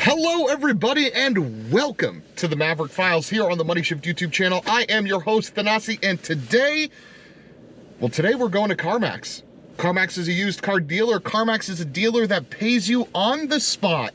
Hello everybody and welcome to the Maverick Files here on the Money Shift YouTube channel. I am your host Thanasi, and today we're going to Carmax. Carmax is a used car dealer. Carmax is a dealer that pays you on the spot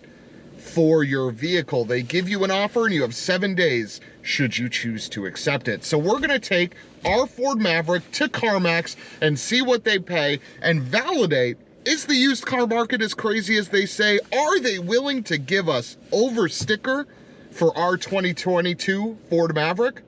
for your vehicle. They give you an offer and you have 7 days should you choose to accept it. So we're gonna take our Ford Maverick to Carmax and see what they pay and validate, is the used car market as crazy as they say? Are they willing to give us over sticker for our 2022 Ford Maverick?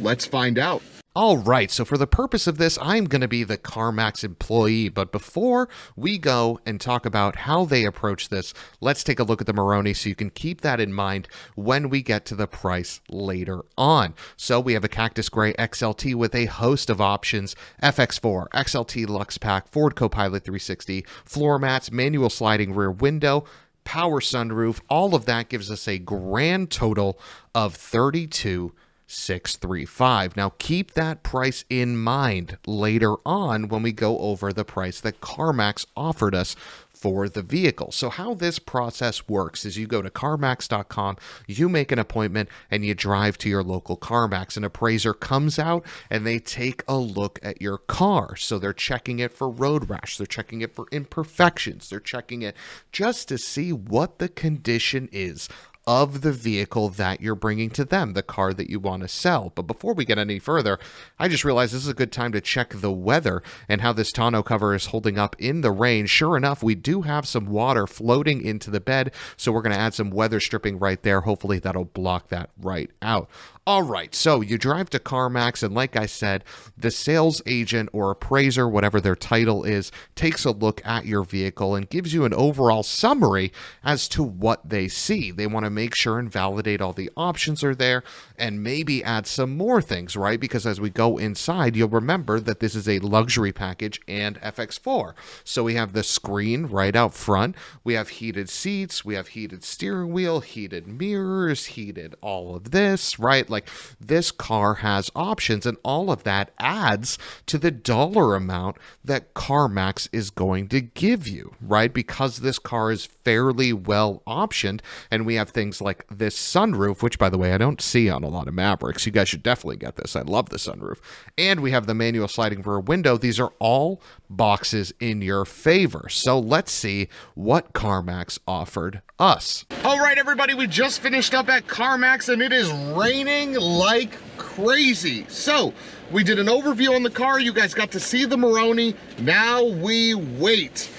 Let's find out. All right, so for the purpose of this, I'm going to be the Carmax employee. But before we go and talk about how they approach this, let's take a look at the Moroni so you can keep that in mind when we get to the price later on. So we have a Cactus Gray XLT with a host of options: FX4, XLT Lux Pack, Ford Copilot 360, floor mats, manual sliding rear window, power sunroof. All of that gives us a grand total of $32,635. Now keep that price in mind later on when we go over the price that Carmax offered us for the vehicle. So how this process works is you go to carmax.com, you make an appointment, and you drive to your local Carmax. An appraiser comes out and they take a look at your car. So they're checking it for road rash, they're checking it for imperfections, they're checking it just to see what the condition is of the vehicle that you're bringing to them, the car that you want to sell. But before we get any further, I just realized this is a good time to check the weather and how this tonneau cover is holding up in the rain. Sure enough, we do have some water floating into the bed, so we're going to add some weather stripping right there. Hopefully that'll block that right out. All right, so you drive to Carmax, and like I said, the sales agent or appraiser, whatever their title is, takes a look at your vehicle and gives you an overall summary as to what they see. They want to make sure and validate all the options are there and maybe add some more things, right? Because as we go inside, you'll remember that this is a luxury package and FX4. So we have the screen right out front. We have heated seats. We have heated steering wheel, heated mirrors, heated all of this, right? Like, this car has options, and all of that adds to the dollar amount that Carmax is going to give you, right? Because this car is fairly well optioned, and we have things like this sunroof, which, by the way, I don't see on a lot of Mavericks. You guys should definitely get this. I love the sunroof. And we have the manual sliding rear window. These are all boxes in your favor. So let's see what Carmax offered us. All right, everybody, we just finished up at Carmax and it is raining like crazy. So we did an overview on the car. You guys got to see the Moroni. Now we wait.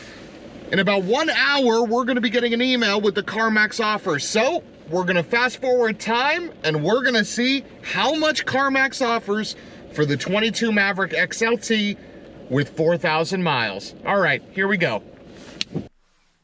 In about 1 hour, we're going to be getting an email with the Carmax offer. So we're going to fast forward time and we're going to see how much Carmax offers for the 22 Maverick XLT with 4,000 miles. All right, here we go.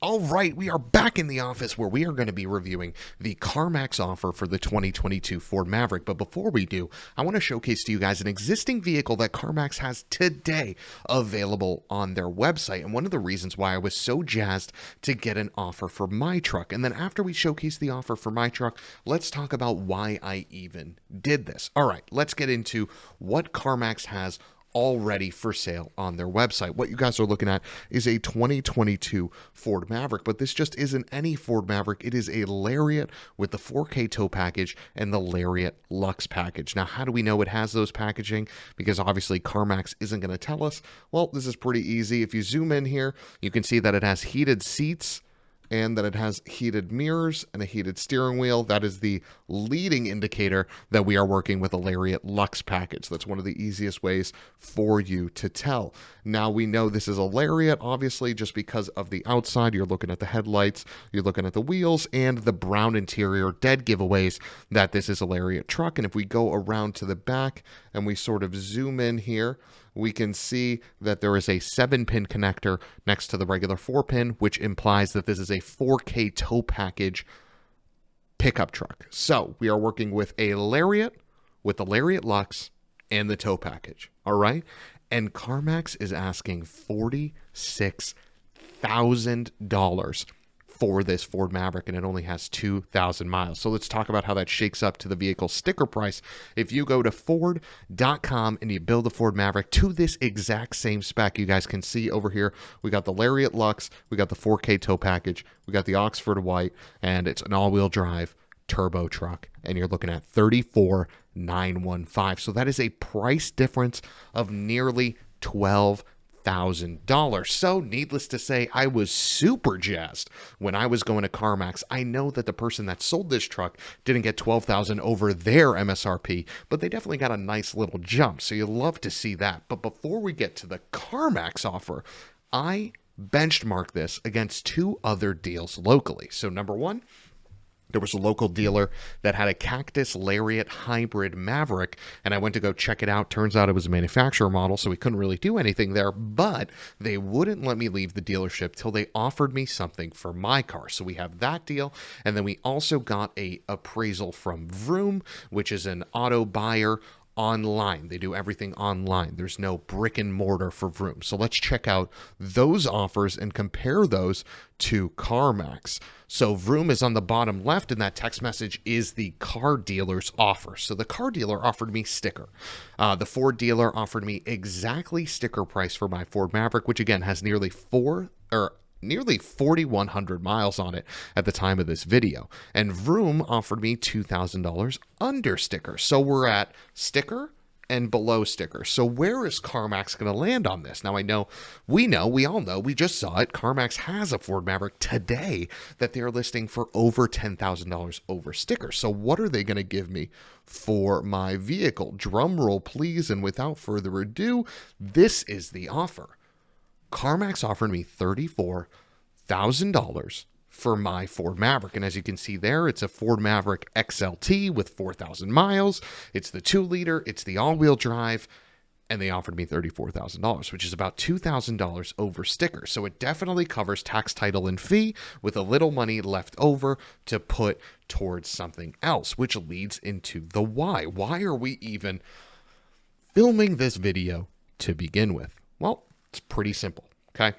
All right, we are back in the office where we are going to be reviewing the Carmax offer for the 2022 Ford Maverick. But before we do, I want to showcase to you guys an existing vehicle that Carmax has today available on their website. And one of the reasons why I was so jazzed to get an offer for my truck. And then after we showcase the offer for my truck, let's talk about why I even did this. All right, let's get into what Carmax has already for sale on their website. What you guys are looking at is a 2022 Ford Maverick, but this just isn't any Ford Maverick. It is a Lariat with the 4K tow package and the Lariat Lux package. Now, how do we know it has those packaging? Because obviously Carmax isn't going to tell us. Well, this is pretty easy. If you zoom in here, you can see that it has heated seats and that it has heated mirrors and a heated steering wheel. That is the leading indicator that we are working with a Lariat Lux package. That's one of the easiest ways for you to tell. Now, we know this is a Lariat, obviously, just because of the outside. You're looking at the headlights, you're looking at the wheels, and the brown interior, dead giveaways that this is a Lariat truck. And if we go around to the back and we sort of zoom in here, we can see that there is a 7-pin connector next to the regular 4-pin, which implies that this is a 4K tow package pickup truck. So we are working with a Lariat, with the Lariat Lux, and the tow package. All right? And Carmax is asking $46,000 for this Ford Maverick, and it only has 2,000 miles. So let's talk about how that shakes up to the vehicle sticker price. If you go to Ford.com and you build a Ford Maverick to this exact same spec, you guys can see over here, we got the Lariat Lux, we got the 4K tow package, we got the Oxford White, and it's an all-wheel drive turbo truck, and you're looking at $34,915. So that is a price difference of nearly $12,000. So needless to say, I was super jazzed when I was going to CarMax. I know that the person that sold this truck didn't get $12,000 over their MSRP, but they definitely got a nice little jump. So you love to see that. But before we get to the CarMax offer, I benchmarked this against two other deals locally. So number one, there was a local dealer that had a Cactus Lariat hybrid Maverick, and I went to go check it out. Turns out it was a manufacturer model, so we couldn't really do anything there, but they wouldn't let me leave the dealership till they offered me something for my car. So we have that deal, and then we also got a appraisal from Vroom, which is an auto buyer online. They do everything online. There's no brick and mortar for Vroom. So let's check out those offers and compare those to CarMax. So Vroom is on the bottom left, and that text message is the car dealer's offer. So the car dealer offered me sticker. The Ford dealer offered me exactly sticker price for my Ford Maverick, which again has nearly 4,100 miles on it at the time of this video. And Vroom offered me $2,000 under sticker. So we're at sticker and below sticker. So where is CarMax going to land on this? Now we all know, we just saw it. CarMax has a Ford Maverick today that they're listing for over $10,000 over sticker. So what are they going to give me for my vehicle? Drum roll, please. And without further ado, this is the offer. CarMax offered me $34,000 for my Ford Maverick. And as you can see there, it's a Ford Maverick XLT with 4,000 miles. It's the 2-liter, it's the all-wheel drive, and they offered me $34,000, which is about $2,000 over sticker. So it definitely covers tax, title, and fee with a little money left over to put towards something else, which leads into the why. Why are we even filming this video to begin with? Well, it's pretty simple, okay?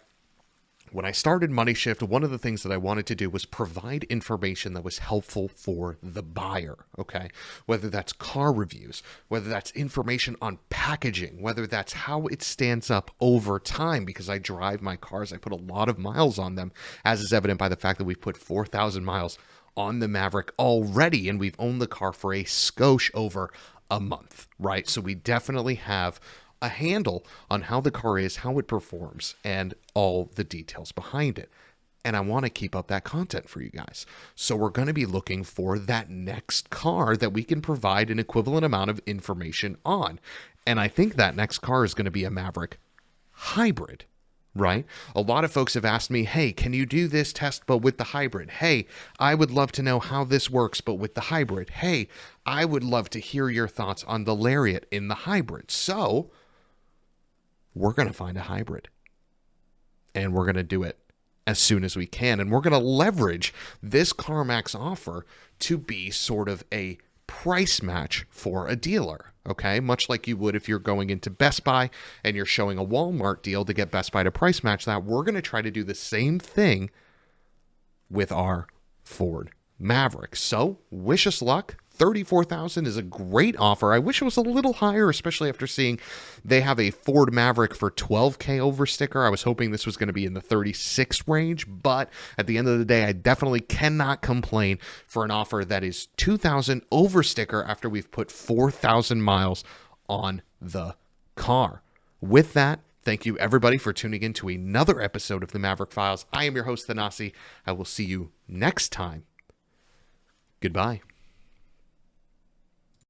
When I started Money Shift, one of the things that I wanted to do was provide information that was helpful for the buyer, okay? Whether that's car reviews, whether that's information on packaging, whether that's how it stands up over time, because I drive my cars, I put a lot of miles on them, as is evident by the fact that we've put 4,000 miles on the Maverick already, and we've owned the car for a skosh over a month, right? So we definitely have a handle on how the car is, how it performs, and all the details behind it. And I want to keep up that content for you guys. So we're going to be looking for that next car that we can provide an equivalent amount of information on. And I think that next car is going to be a Maverick hybrid, right? A lot of folks have asked me, hey, can you do this test but with the hybrid? Hey, I would love to know how this works but with the hybrid. Hey, I would love to hear your thoughts on the Lariat in the hybrid. So we're going to find a hybrid, and we're going to do it as soon as we can. And we're going to leverage this CarMax offer to be sort of a price match for a dealer, okay? Much like you would if you're going into Best Buy and you're showing a Walmart deal to get Best Buy to price match that. We're going to try to do the same thing with our Ford Maverick. So wish us luck. $34,000 is a great offer. I wish it was a little higher, especially after seeing they have a Ford Maverick for $12,000 over sticker. I was hoping this was going to be in the 36 range, but at the end of the day, I definitely cannot complain for an offer that is $2,000 over sticker after we've put 4,000 miles on the car. With that, thank you everybody for tuning in to another episode of the Maverick Files. I am your host, Thanasi. I will see you next time. Goodbye.